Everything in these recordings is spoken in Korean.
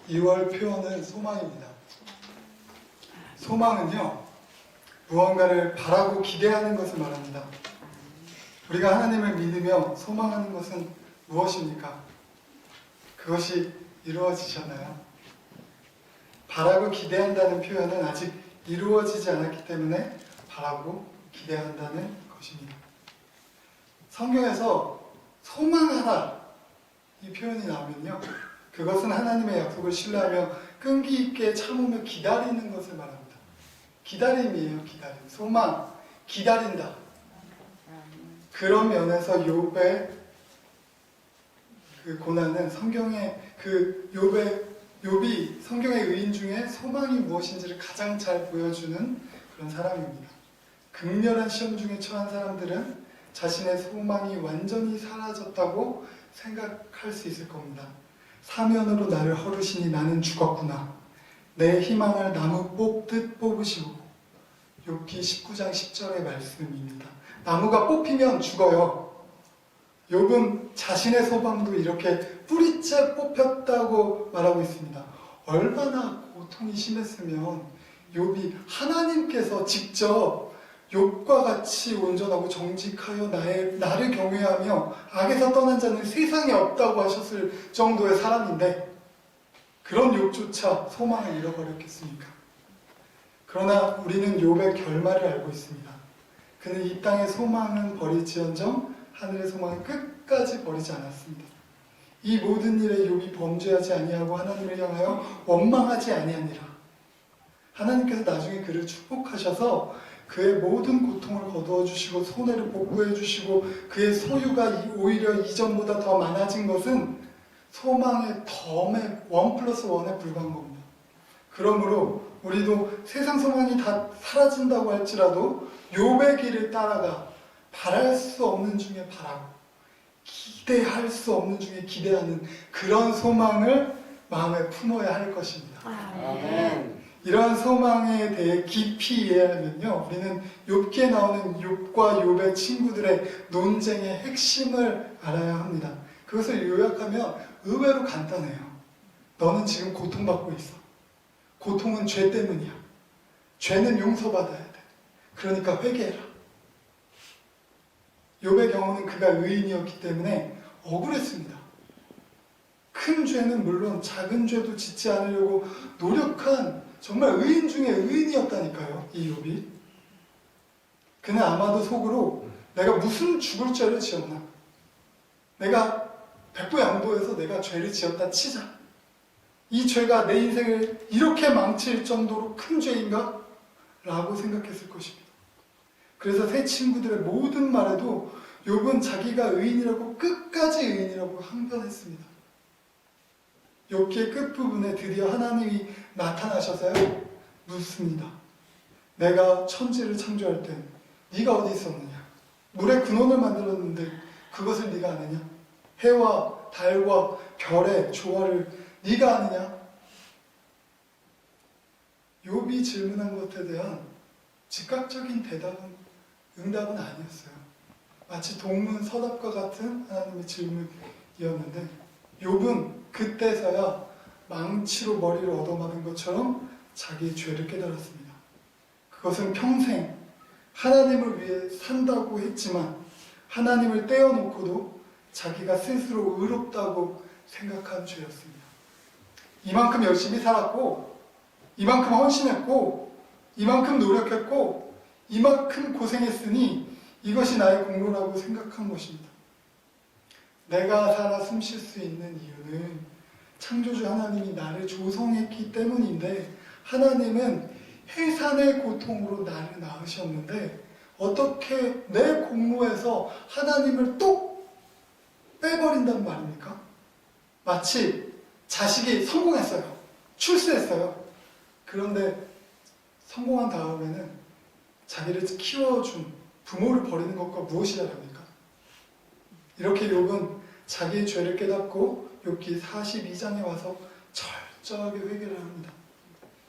2월 표현은 소망입니다. 소망은요, 무언가를 바라고 기대하는 것을 말합니다. 우리가 하나님을 믿으며 소망하는 것은 무엇입니까? 그것이 이루어지셨나요? 바라고 기대한다는 표현은 아직 이루어지지 않았기 때문에 바라고 기대한다는 것입니다. 성경에서 소망하라 이 표현이 나오면요, 그것은 하나님의 약속을 신뢰하며 끈기 있게 참으며 기다리는 것을 말합니다. 기다림이에요. 기다림. 소망, 기다린다. 그런 면에서 욥의 그 고난은 성경의 욥이 성경의 의인 중에 소망이 무엇인지를 가장 잘 보여주는 그런 사람입니다. 극렬한 시험 중에 처한 사람들은 자신의 소망이 완전히 사라졌다고 생각할 수 있을 겁니다. 사면으로 나를 헐으시니 나는 죽었구나. 내 희망을 나무 뽑듯 뽑으시고. 욥기 19장 10절의 말씀입니다. 나무가 뽑히면 죽어요. 욥은 자신의 소망도 이렇게 뿌리째 뽑혔다고 말하고 있습니다. 얼마나 고통이 심했으면 욥이 하나님께서 직접 욥과 같이 온전하고 정직하여 나를 경외하며 악에서 떠난 자는 세상에 없다고 하셨을 정도의 사람인데 그런 욥조차 소망을 잃어버렸겠습니까? 그러나 우리는 욥의 결말을 알고 있습니다. 그는 이 땅의 소망은 버릴지언정 하늘의 소망은 끝까지 버리지 않았습니다. 이 모든 일에 욥이 범죄하지 아니하고 하나님을 향하여 원망하지 아니하니라. 하나님께서 나중에 그를 축복하셔서 그의 모든 고통을 거두어 주시고 손해를 복구해 주시고 그의 소유가 오히려 이전보다 더 많아진 것은 소망의 덤의 1+1에 불과한 겁니다. 그러므로 우리도 세상 소망이 다 사라진다고 할지라도 욥의 길을 따라가 바랄 수 없는 중에 바라고 기대할 수 없는 중에 기대하는 그런 소망을 마음에 품어야 할 것입니다. 아멘. 이러한 소망에 대해 깊이 이해하면요, 우리는 욥기에 나오는 욥과 욥의 친구들의 논쟁의 핵심을 알아야 합니다. 그것을 요약하면 의외로 간단해요. 너는 지금 고통받고 있어. 고통은 죄 때문이야. 죄는 용서받아야 돼. 그러니까 회개해라. 욥의 경우는 그가 의인이었기 때문에 억울했습니다. 큰 죄는 물론 작은 죄도 짓지 않으려고 노력한 정말 의인 중에 의인이었다니까요, 이 욥이. 그는 아마도 속으로 내가 무슨 죽을 죄를 지었나? 내가 백보양보해서 내가 죄를 지었다 치자. 이 죄가 내 인생을 이렇게 망칠 정도로 큰 죄인가? 라고 생각했을 것입니다. 그래서 세 친구들의 모든 말에도 욥은 자기가 의인이라고 끝까지 의인이라고 항변했습니다. 욥기의 끝부분에 드디어 하나님이 나타나셔서요 묻습니다. 내가 천지를 창조할 때 네가 어디 있었느냐? 물의 근원을 만들었는데 그것을 네가 아느냐? 해와 달과 별의 조화를 네가 아느냐? 욥이 질문한 것에 대한 즉각적인 응답은 아니었어요. 마치 동문서답과 같은 하나님의 질문이었는데 욥은 그때서야 망치로 머리를 얻어맞은 것처럼 자기의 죄를 깨달았습니다. 그것은 평생 하나님을 위해 산다고 했지만 하나님을 떼어놓고도 자기가 스스로 의롭다고 생각한 죄였습니다. 이만큼 열심히 살았고 이만큼 헌신했고 이만큼 노력했고 이만큼 고생했으니 이것이 나의 공로라고 생각한 것입니다. 내가 살아 숨 쉴 수 있는 이유는 창조주 하나님이 나를 조성했기 때문인데 하나님은 해산의 고통으로 나를 낳으셨는데 어떻게 내 공로에서 하나님을 또 빼버린단 말입니까? 마치 자식이 성공했어요. 출세했어요. 그런데 성공한 다음에는 자기를 키워준 부모를 버리는 것과 무엇이 다릅니까? 이렇게 욥은 자기의 죄를 깨닫고 욥기 42장에 와서 철저하게 회개를 합니다.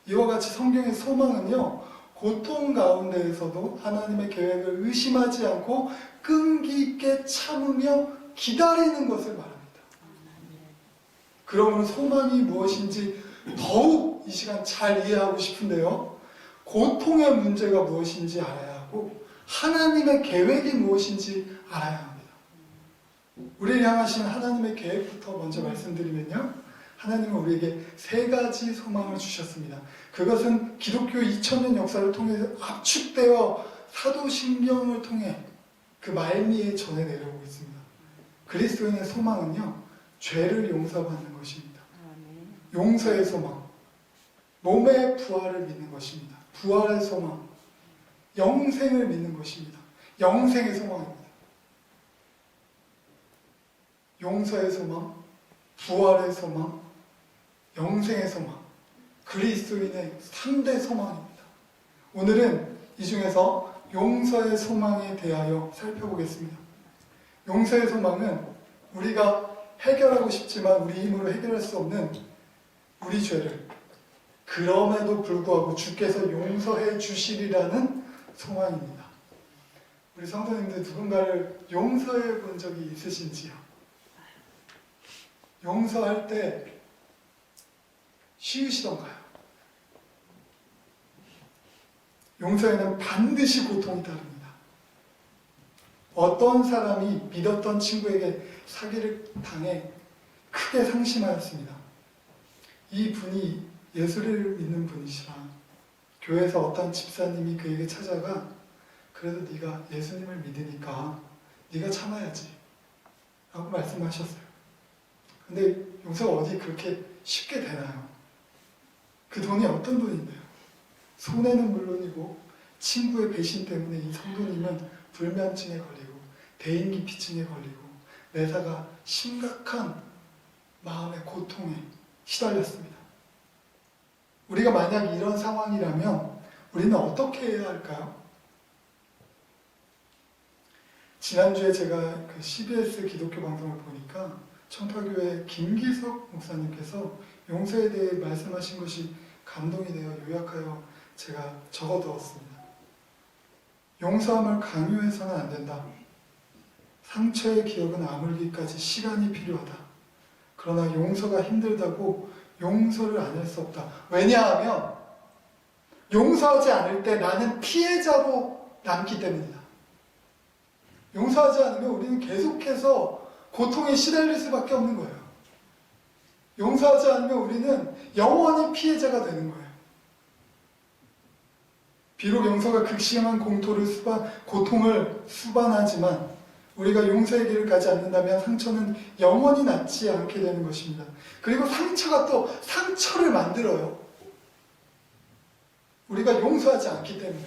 이와 같이 성경의 소망은요, 고통 가운데에서도 하나님의 계획을 의심하지 않고 끈기 있게 참으며 기다리는 것을 말합니다. 그러므로 소망이 무엇인지 더욱 이 시간 잘 이해하고 싶은데요. 고통의 문제가 무엇인지 알아야 하고 하나님의 계획이 무엇인지 알아야 합니다. 우리를 향하신 하나님의 계획부터 먼저 말씀드리면요. 하나님은 우리에게 세 가지 소망을 주셨습니다. 그것은 기독교 2000년 역사를 통해서 압축되어 사도신경을 통해 그 말미에 전해 내려오고 있습니다. 그리스도인의 소망은요, 죄를 용서받는 것입니다. 용서의 소망, 몸의 부활을 믿는 것입니다. 부활의 소망, 영생을 믿는 것입니다. 영생의 소망입니다. 용서의 소망, 부활의 소망, 영생의 소망, 그리스도인의 3대 소망입니다. 오늘은 이 중에서 용서의 소망에 대하여 살펴보겠습니다. 용서의 소망은 우리가 해결하고 싶지만 우리 힘으로 해결할 수 없는 우리 죄를 그럼에도 불구하고 주께서 용서해 주시리라는 소망입니다. 우리 성도님들 누군가를 용서해 본 적이 있으신지요? 용서할 때 쉬우시던가요? 용서에는 반드시 고통이 따릅니다. 어떤 사람이 믿었던 친구에게 사기를 당해 크게 상심하였습니다. 이 분이 예수를 믿는 분이시라 교회에서 어떤 집사님이 그에게 찾아가 그래도 네가 예수님을 믿으니까 네가 참아야지 라고 말씀하셨어요. 근데 용서가 어디 그렇게 쉽게 되나요? 그 돈이 어떤 돈인데요? 손해는 물론이고 친구의 배신 때문에 이 성도님은 불면증에 걸리고 대인기피증에 걸리고 매사가 심각한 마음의 고통에 시달렸습니다. 우리가 만약 이런 상황이라면 우리는 어떻게 해야 할까요? 지난주에 제가 그 CBS 기독교 방송을 보니까 청파교회 김기석 목사님께서 용서에 대해 말씀하신 것이 감동이 되어 요약하여 제가 적어두었습니다. 용서함을 강요해서는 안 된다. 상처의 기억은 아물기까지 시간이 필요하다. 그러나 용서가 힘들다고 용서를 안 할 수 없다. 왜냐하면 용서하지 않을 때 나는 피해자로 남기 때문이다. 용서하지 않으면 우리는 계속해서 고통에 시달릴 수밖에 없는 거예요. 용서하지 않으면 우리는 영원히 피해자가 되는 거예요. 비록 용서가 극심한 고통을 수반하지만 우리가 용서의 길을 가지 않는다면 상처는 영원히 낫지 않게 되는 것입니다. 그리고 상처가 또 상처를 만들어요. 우리가 용서하지 않기 때문에.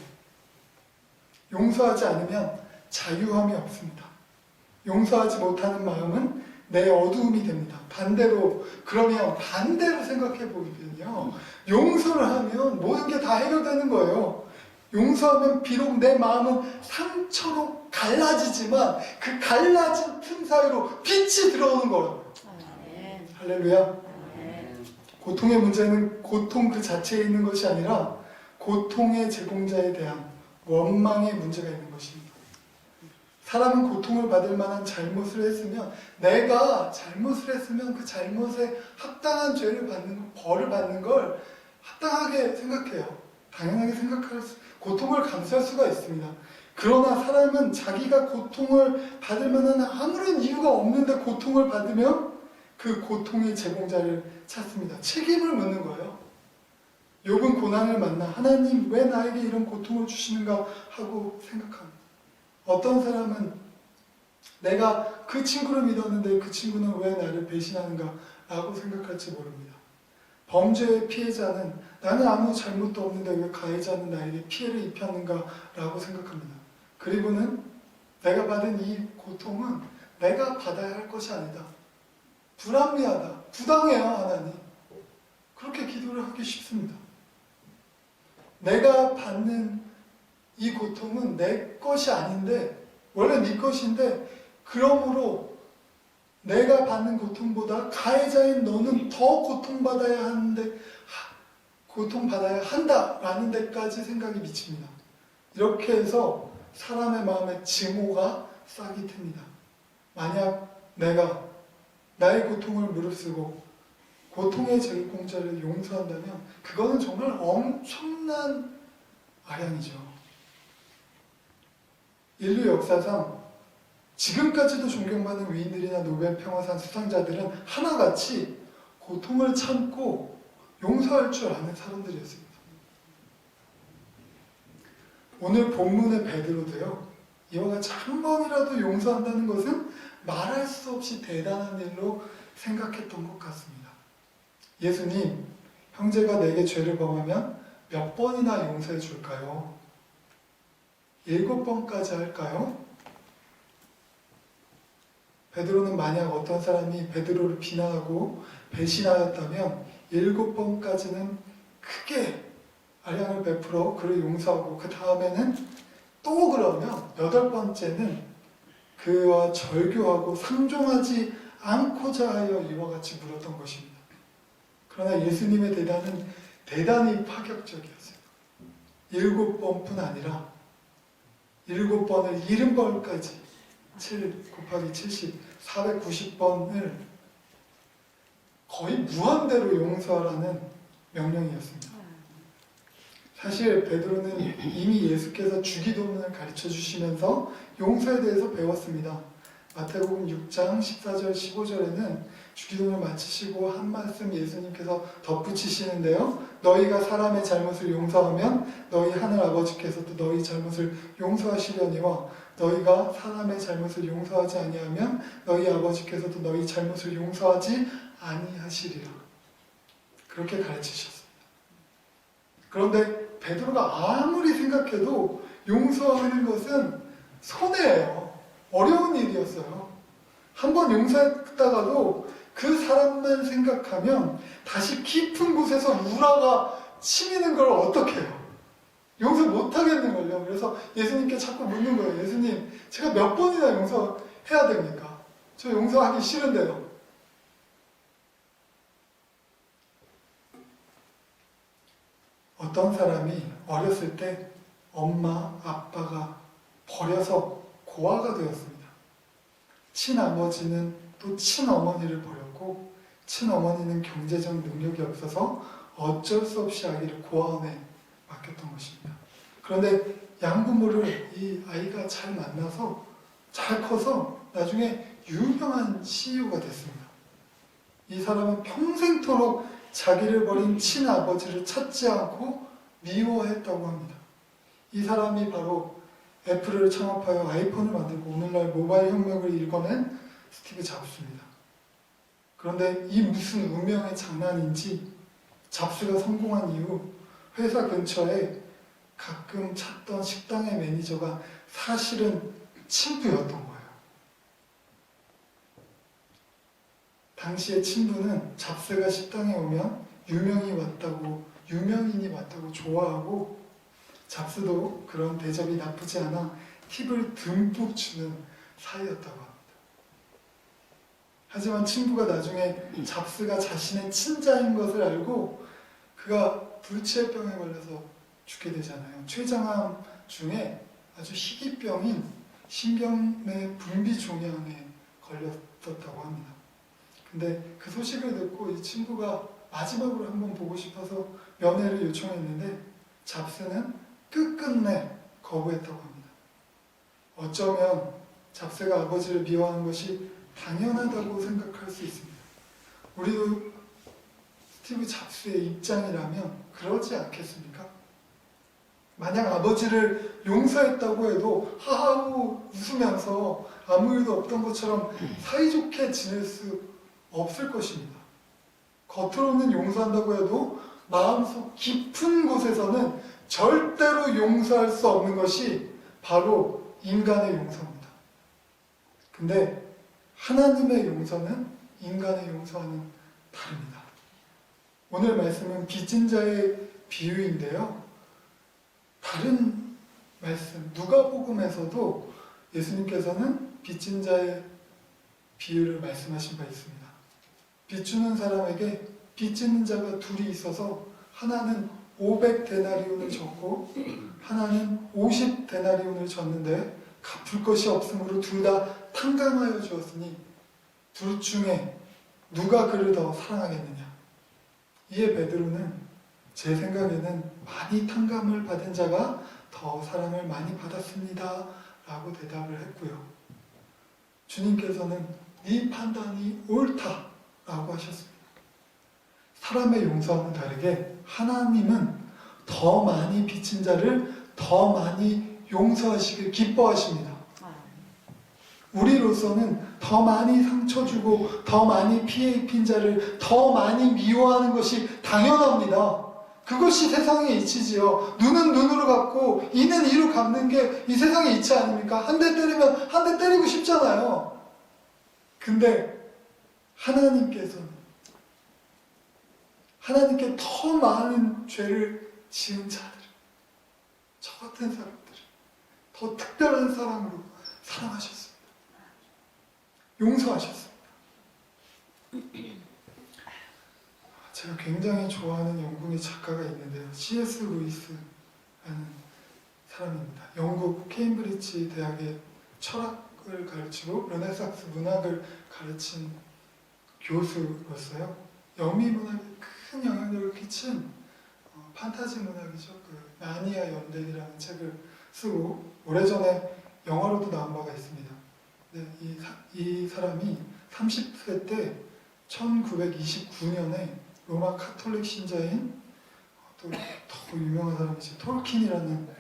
용서하지 않으면 자유함이 없습니다. 용서하지 못하는 마음은 내 어두움이 됩니다. 그러면 반대로 생각해 보면요. 용서를 하면 모든 게 다 해결되는 거예요. 용서하면 비록 내 마음은 상처로 갈라지지만 그 갈라진 틈 사이로 빛이 들어오는 거예요. 할렐루야. 고통의 문제는 고통 그 자체에 있는 것이 아니라 고통의 제공자에 대한 원망의 문제가 있는 것입니다. 사람은 고통을 받을 만한 잘못을 했으면 내가 잘못을 했으면 그 잘못에 합당한 벌을 받는 걸 합당하게 생각해요. 당연하게 고통을 감수할 수가 있습니다. 그러나 사람은 자기가 고통을 받을 만한 아무런 이유가 없는데 고통을 받으면 그 고통의 제공자를 찾습니다. 책임을 묻는 거예요. 욥은 고난을 만나 하나님 왜 나에게 이런 고통을 주시는가 하고 생각합니다. 어떤 사람은 내가 그 친구를 믿었는데 그 친구는 왜 나를 배신하는가 라고 생각할지 모릅니다. 범죄의 피해자는 나는 아무 잘못도 없는데 왜 가해자는 나에게 피해를 입혔는가 라고 생각합니다. 그리고는 내가 받은 이 고통은 내가 받아야 할 것이 아니다. 불합리하다. 부당해요, 하나님. 그렇게 기도를 하기 쉽습니다. 내가 받는 이 고통은 내 것이 아닌데 원래 네 것인데 그러므로 내가 받는 고통보다 가해자인 너는 더 고통받아야 한다라는 데까지 생각이 미칩니다. 이렇게 해서 사람의 마음에 증오가 싹이 틉니다. 만약 내가 나의 고통을 무릅쓰고 보통의 제공자를 용서한다면 그거는 정말 엄청난 아량이죠. 인류 역사상 지금까지도 존경받는 위인들이나 노벨 평화상 수상자들은 하나같이 고통을 참고 용서할 줄 아는 사람들이었습니다. 오늘 본문의 베드로도요, 이와 같이 한 번이라도 용서한다는 것은 말할 수 없이 대단한 일로 생각했던 것 같습니다. 예수님, 형제가 내게 죄를 범하면 몇 번이나 용서해 줄까요? 7번까지 할까요? 베드로는 만약 어떤 사람이 베드로를 비난하고 배신하였다면 7번까지는 크게 아량을 베풀어 그를 용서하고 그 다음에는 또 그러면 8번째는 그와 절교하고 상종하지 않고자 하여 이와 같이 물었던 것입니다. 그러나 예수님의 대단은 대단히 파격적이었어요. 7번뿐 아니라 7번을 70번까지 7 곱하기 70, 490번을 거의 무한대로 용서하라는 명령이었습니다. 사실 베드로는 이미 예수께서 주기도문을 가르쳐 주시면서 용서에 대해서 배웠습니다. 마태복음 6장 14절 15절에는 주기도문을 마치시고 한 말씀 예수님께서 덧붙이시는데요. 너희가 사람의 잘못을 용서하면 너희 하늘 아버지께서도 너희 잘못을 용서하시려니와 너희가 사람의 잘못을 용서하지 아니하면 너희 아버지께서도 너희 잘못을 용서하지 아니하시리라. 그렇게 가르치셨습니다. 그런데 베드로가 아무리 생각해도 용서하는 것은 손해예요. 어려운 일이었어요. 한번 용서했다가도 그 사람만 생각하면 다시 깊은 곳에서 우라가 치미는 걸 어떻게 해요? 용서 못하겠는걸요. 그래서 예수님께 자꾸 묻는 거예요. 예수님, 제가 몇 번이나 용서해야 됩니까? 저 용서하기 싫은데요. 어떤 사람이 어렸을 때 엄마, 아빠가 버려서 고아가 되었습니다. 친아버지는 또 친어머니를 버렸고 친어머니는 경제적 능력이 없어서 어쩔 수 없이 아기를 고아원에 맡겼던 것입니다. 그런데 양부모를 이 아이가 잘 만나서 잘 커서 나중에 유명한 CEO가 됐습니다. 이 사람은 평생토록 자기를 버린 친아버지를 찾지 않고 미워했다고 합니다. 이 사람이 바로 애플을 창업하여 아이폰을 만들고 오늘날 모바일 혁명을 일궈낸 스티브 잡스입니다. 그런데 이 무슨 운명의 장난인지 잡스가 성공한 이후 회사 근처에 가끔 찾던 식당의 매니저가 사실은 친부였던 거예요. 당시의 친부는 잡스가 식당에 오면 유명인이 왔다고 좋아하고 잡스도 그런 대접이 나쁘지 않아 팁을 듬뿍 주는 사이였다고 합니다. 하지만 친구가 나중에 잡스가 자신의 친자인 것을 알고 그가 불치병에 걸려서 죽게 되잖아요. 췌장암 중에 아주 희귀병인 신경내 분비종양에 걸렸었다고 합니다. 근데 그 소식을 듣고 이 친구가 마지막으로 한번 보고 싶어서 면회를 요청했는데 잡스는 끝끝내 거부했다고 합니다. 어쩌면 잡스가 아버지를 미워하는 것이 당연하다고 생각할 수 있습니다. 우리도 스티브 잡스의 입장이라면 그러지 않겠습니까? 만약 아버지를 용서했다고 해도 하하우 웃으면서 아무 일도 없던 것처럼 사이좋게 지낼 수 없을 것입니다. 겉으로는 용서한다고 해도 마음속 깊은 곳에서는 절대로 용서할 수 없는 것이 바로 인간의 용서입니다. 근데 하나님의 용서는 인간의 용서와는 다릅니다. 오늘 말씀은 빚진 자의 비유인데요. 다른 말씀, 누가복음에서도 예수님께서는 빚진 자의 비유를 말씀하신 바 있습니다. 빚 주는 사람에게 빚 짓는 자가 둘이 있어서 하나는 500데나리온을 줬고 하나는 50데나리온을 줬는데 갚을 것이 없으므로 둘 다 탕감하여 주었으니 둘 중에 누가 그를 더 사랑하겠느냐? 이에 베드로는 제 생각에는 많이 탕감을 받은 자가 더 사랑을 많이 받았습니다 라고 대답을 했고요. 주님께서는 네 판단이 옳다 라고 하셨습니다. 사람의 용서와는 다르게 하나님은 더 많이 빚진 자를 더 많이 용서하시길 기뻐하십니다. 우리로서는 더 많이 상처 주고 더 많이 피해 입힌 자를 더 많이 미워하는 것이 당연합니다. 그것이 세상의 이치지요. 눈은 눈으로 갚고 이는 이로 갚는 게 이 세상의 이치 아닙니까? 한 대 때리면 한 대 때리고 싶잖아요. 근데 하나님께 더 많은 죄를 지은 자들, 저 같은 사람들을 더 특별한 사랑으로 사랑하셨습니다. 용서하셨습니다. 제가 굉장히 좋아하는 영국의 작가가 있는데요. C.S. 루이스라는 사람입니다. 영국 케임브리지 대학의 철학을 가르치고 르네상스 문학을 가르친 교수로서요. 영미 문학에 큰 영향력을 끼친 판타지 문학이죠. 그 나니아 연대기라는 책을 쓰고 오래전에 영화로도 나온 바가 있습니다. 네, 이 사람이 30세 때 1929년에 로마 카톨릭 신자인 또 더 유명한 사람이죠. 톨킨이라는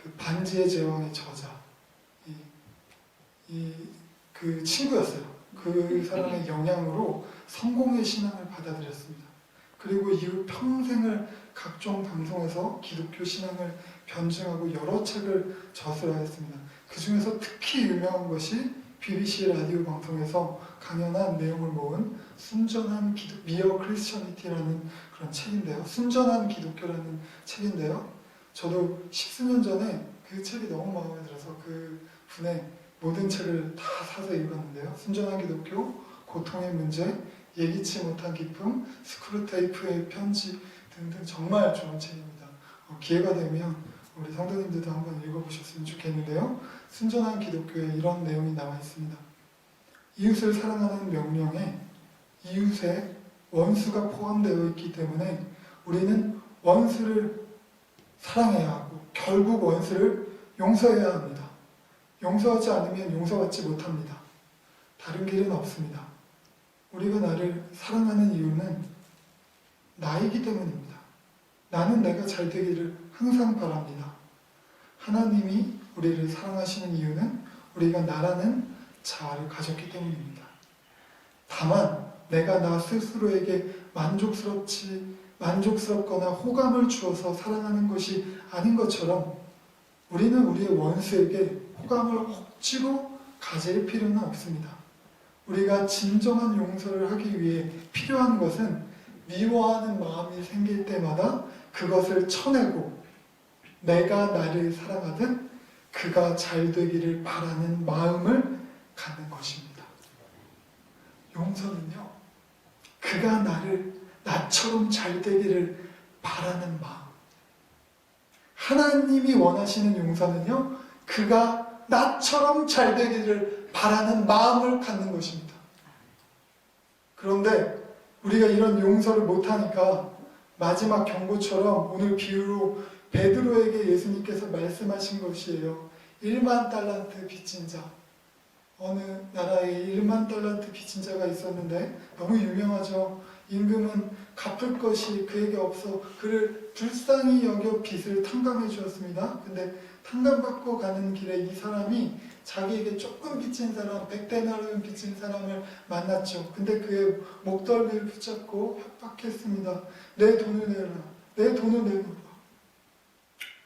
그 반지의 제왕의 저자 그 친구였어요. 그 사람의 영향으로 성공의 신앙을 받아들였습니다. 그리고 이후 평생을 각종 방송에서 기독교 신앙을 변증하고 여러 책을 저술하였습니다. 그 중에서 특히 유명한 것이 BBC 라디오 방송에서 강연한 내용을 모은 순전한 미어 크리스천리티라는 그런 책인데요. 순전한 기독교라는 책인데요. 저도 10수년 전에 그 책이 너무 마음에 들어서 그 분의 모든 책을 다 사서 읽었는데요. 순전한 기독교, 고통의 문제, 예기치 못한 기쁨, 스크루테이프의 편지 등등 정말 좋은 책입니다. 기회가 되면 우리 성도님들도 한번 읽어보셨으면 좋겠는데요. 순전한 기독교에 이런 내용이 나와 있습니다. 이웃을 사랑하는 명령에 이웃의 원수가 포함되어 있기 때문에 우리는 원수를 사랑해야 하고 결국 원수를 용서해야 합니다. 용서하지 않으면 용서받지 못합니다. 다른 길은 없습니다. 우리가 나를 사랑하는 이유는 나이기 때문입니다. 나는 내가 잘 되기를 항상 바랍니다. 하나님이 우리를 사랑하시는 이유는 우리가 나라는 자아를 가졌기 때문입니다. 다만 내가 나 스스로에게 만족스럽거나 호감을 주어서 사랑하는 것이 아닌 것처럼 우리는 우리의 원수에게 호감을 억지로 가질 필요는 없습니다. 우리가 진정한 용서를 하기 위해 필요한 것은 미워하는 마음이 생길 때마다 그것을 쳐내고 내가 나를 사랑하듯 그가 잘 되기를 바라는 마음을 갖는 것입니다. 용서는요, 그가 나처럼 잘 되기를 바라는 마음. 하나님이 원하시는 용서는요, 그가 나처럼 잘 되기를 바라는 마음을 갖는 것입니다. 그런데 우리가 이런 용서를 못하니까 마지막 경고처럼 오늘 비유로 베드로에게 예수님께서 말씀하신 것이에요. 1만 달란트 빚진 자. 어느 나라에 1만 달란트 빚진 자가 있었는데 너무 유명하죠. 임금은 갚을 것이 그에게 없어 그를 불쌍히 여겨 빚을 탕감해 주었습니다. 근데 탕감받고 가는 길에 이 사람이 자기에게 조금 빚진 사람, 100데나리온 빚진 사람을 만났죠. 근데 그의 목덜미를 붙잡고 협박했습니다. 내 돈을 내라. 내 돈을 내놓으라.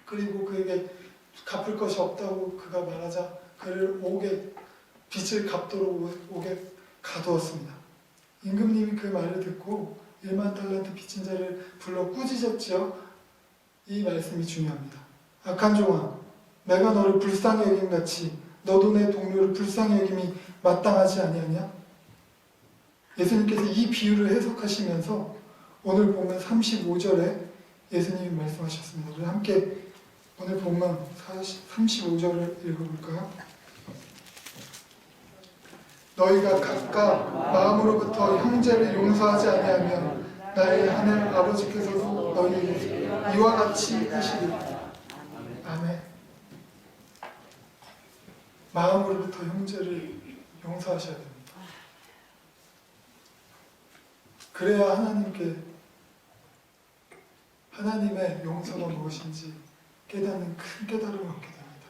그리고 그에게 갚을 것이 없다고 그가 말하자 그를 빚을 갚도록 옥에 가두었습니다. 임금님이 그 말을 듣고 1만 달란트 빚진 자를 불러 꾸짖었지요. 이 말씀이 중요합니다. 악한 종아, 내가 너를 불쌍히 여김같이 너도 내 동료를 불쌍히 여김이 마땅하지 아니하냐? 예수님께서 이 비유를 해석하시면서 오늘 보면 35절에 예수님이 말씀하셨습니다. 우리 함께 오늘 본문 35절을 읽어볼까요? 너희가 각각 마음으로부터 형제를 용서하지 아니하면 나의 하늘 아버지께서도 너희에게 이와 같이 하시리라. 아멘. 마음으로부터 형제를 용서하셔야 됩니다. 그래야 하나님의 용서가 무엇인지 깨닫는 큰 깨달음을 얻게 됩니다.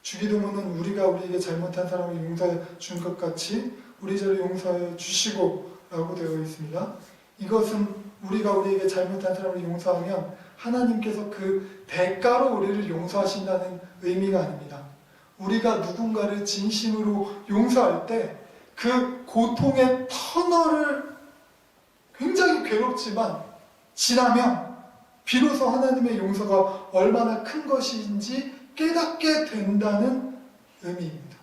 주기도문은 우리가 우리에게 잘못한 사람을 용서해 준 것 같이 우리 죄를 용서해 주시고 라고 되어 있습니다. 이것은 우리가 우리에게 잘못한 사람을 용서하면 하나님께서 그 대가로 우리를 용서하신다는 의미가 아닙니다. 우리가 누군가를 진심으로 용서할 때 그 고통의 터널을 굉장히 괴롭지만 지나면 비로소 하나님의 용서가 얼마나 큰 것인지 깨닫게 된다는 의미입니다.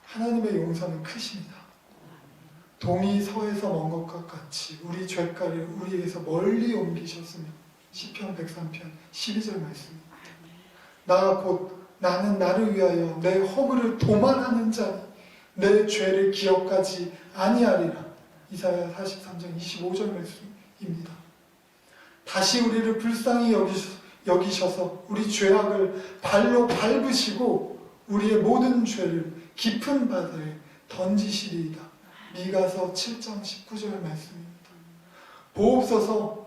하나님의 용서는 크십니다. 동이 서에서 먼 것과 같이 우리 죄가를 우리에게서 멀리 옮기셨으며 시편 103편 12절 말씀입니다. 나는 나를 위하여 내 허물을 도말하는 자니 내 죄를 기억하지 아니하리라. 이사야 43장 25절 말씀입니다. 다시 우리를 불쌍히 여기셔서 우리 죄악을 발로 밟으시고 우리의 모든 죄를 깊은 바다에 던지시리이다. 미가서 7장 19절 말씀입니다. 보옵소서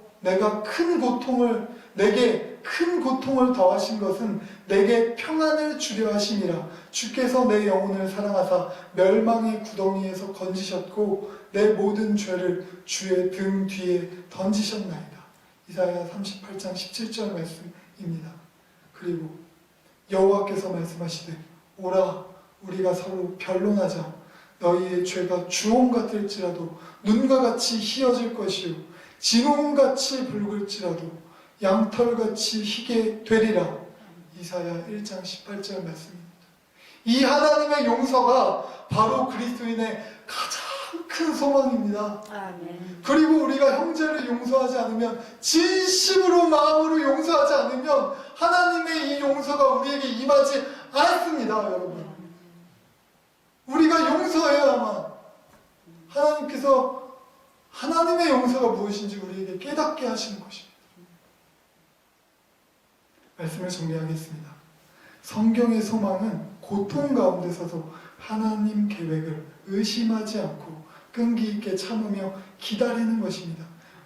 내게 큰 고통을 더하신 것은 내게 평안을 주려 하심이라. 주께서 내 영혼을 사랑하사 멸망의 구덩이에서 건지셨고 내 모든 죄를 주의 등 뒤에 던지셨나이다. 이사야 38장 17절 말씀입니다. 그리고 여호와께서 말씀하시되 오라 우리가 서로 변론하자. 너희의 죄가 주홍 같을지라도 눈과 같이 희어질 것이요 진홍같이 붉을지라도 양털같이 희게 되리라. 이사야 1장 18절 말씀입니다. 이 하나님의 용서가 바로 그리스도인의 가장 큰 소망입니다. 아멘. 그리고 우리가 형제를 용서하지 않으면 진심으로 마음으로 용서하지 않으면 하나님의 이 용서가 우리에게 임하지 않습니다. 여러분 우리가 용서해야만 하나님께서 하나님의 용서가 무엇인지 우리에게 깨닫게 하시는 것입니다. 말씀을 정리하겠습니다. 성경의 소망은 고통 가운데서도 하나님 계획을 의심하지 않고 끈기 있게 참으며 기다리는 것입니다.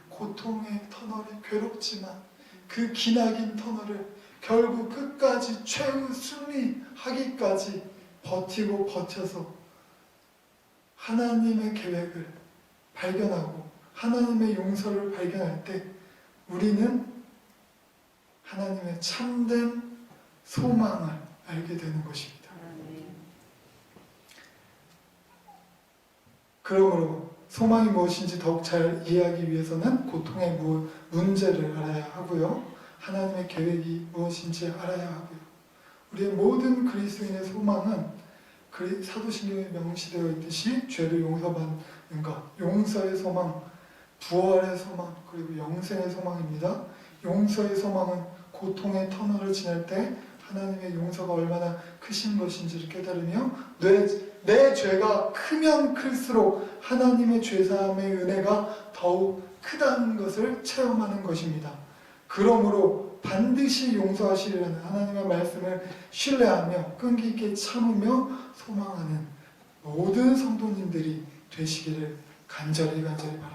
고통의 터널이 괴롭지만 그 기나긴 터널을 결국 끝까지 최후 승리하기까지 버티고 버텨서 하나님의 계획을 발견하고 하나님의 용서를 발견할 때 우리는 하나님의 참된 소망을 알게 되는 것입니다. 그러므로 소망이 무엇인지 더욱 잘 이해하기 위해서는 고통의 문제를 알아야 하고요. 하나님의 계획이 무엇인지 알아야 하고요. 우리의 모든 그리스도인의 소망은 사도신경에 명시되어 있듯이 죄를 용서받는 것, 용서의 소망, 부활의 소망, 그리고 영생의 소망입니다. 용서의 소망은 고통의 터널을 지날 때 하나님의 용서가 얼마나 크신 것인지를 깨달으며 내 죄가 크면 클수록 하나님의 죄사함의 은혜가 더욱 크다는 것을 체험하는 것입니다. 그러므로 반드시 용서하시리라는 하나님의 말씀을 신뢰하며 끈기 있게 참으며 소망하는 모든 성도님들이 되시기를 간절히 바랍니다.